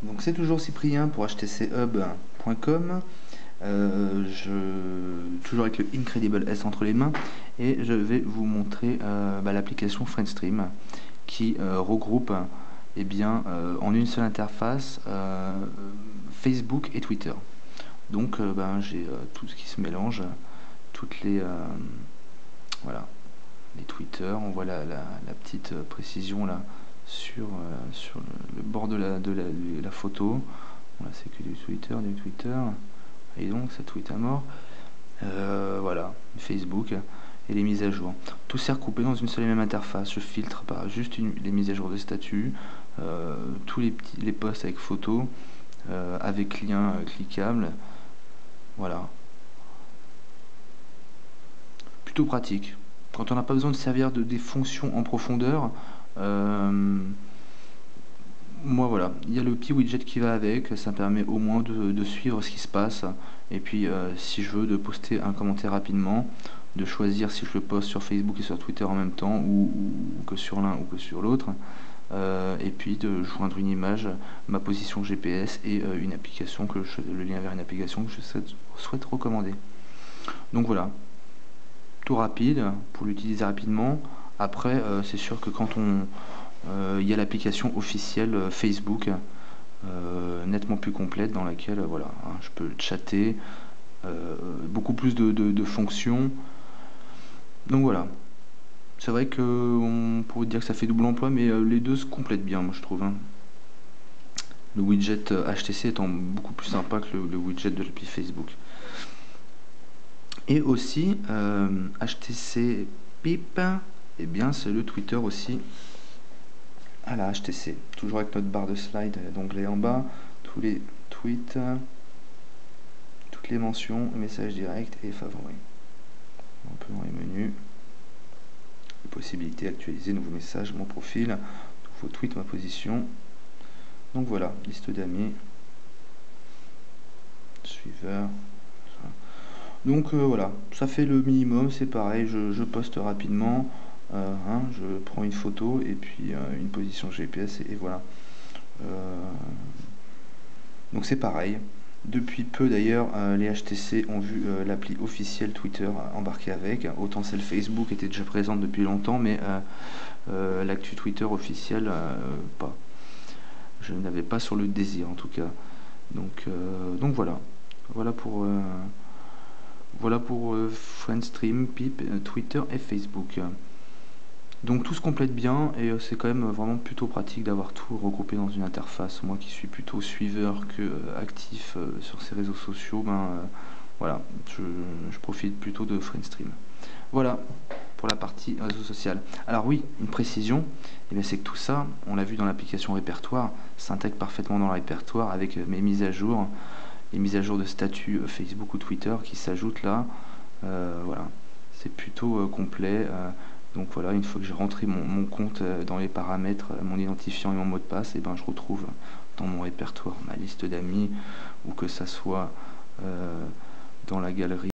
Donc c'est toujours Cyprien pour htchub.com. Toujours avec le Incredible S entre les mains, et je vais vous montrer l'application Friendstream qui regroupe en une seule interface Facebook et Twitter. Donc j'ai tout ce qui se mélange, toutes les voilà, les Twitter. On voit la petite précision là sur le bord de la photo. Voilà, c'est que du Twitter, et donc ça tweet à mort. Voilà, Facebook et les mises à jour. Tout s'est recoupé dans une seule et même interface. Je filtre juste les mises à jour de statut, tous les posts avec photos, avec lien cliquable. Voilà. Plutôt pratique. Quand on n'a pas besoin de servir des fonctions en profondeur, moi voilà, il y a le petit widget qui va avec, ça permet au moins de suivre ce qui se passe, et puis si je veux de poster un commentaire rapidement, de choisir si je le poste sur Facebook et sur Twitter en même temps, ou que sur l'un ou que sur l'autre, et puis de joindre une image, ma position GPS et une application le lien vers une application que je souhaite recommander. Donc voilà, tout rapide pour l'utiliser rapidement. Après c'est sûr que quand il y a l'application officielle Facebook, nettement plus complète, dans laquelle voilà, je peux chatter, beaucoup plus de fonctions. Donc voilà, c'est vrai qu'on pourrait dire que ça fait double emploi, mais les deux se complètent bien, moi je trouve, hein. Le widget HTC étant beaucoup plus sympa que le widget de l'appli Facebook. Et aussi HTC Pip, et bien c'est le Twitter aussi à la HTC, toujours avec notre barre de slide d'onglet en bas, tous les tweets, toutes les mentions, messages directs et favoris. Un peu dans les menus, les possibilités, actualiser, nouveaux messages, mon profil, nouveau tweet, ma position. Donc voilà, liste d'amis, suiveurs. Donc voilà, ça fait le minimum, c'est pareil, je poste rapidement. Je prends une photo et puis une position GPS et voilà. Donc c'est pareil. Depuis peu d'ailleurs, les HTC ont vu l'appli officielle Twitter embarquée avec. Autant celle Facebook était déjà présente depuis longtemps, mais l'actu Twitter officielle, pas. Je n'avais pas sur le désir en tout cas. Donc voilà. Voilà pour Friendstream, Pip, Twitter et Facebook. Donc tout se complète bien, et c'est quand même vraiment plutôt pratique d'avoir tout regroupé dans une interface. Moi qui suis plutôt suiveur que actif sur ces réseaux sociaux, voilà, je profite plutôt de Friendstream. Voilà pour la partie réseau social. Alors oui, une précision, c'est que tout ça, on l'a vu dans l'application répertoire, s'intègre parfaitement dans le répertoire avec mes mises à jour, les mises à jour de statut Facebook ou Twitter qui s'ajoutent là. Voilà, c'est plutôt complet. Donc voilà, une fois que j'ai rentré mon compte dans les paramètres, mon identifiant et mon mot de passe, et je retrouve dans mon répertoire ma liste d'amis, ou que ça soit dans la galerie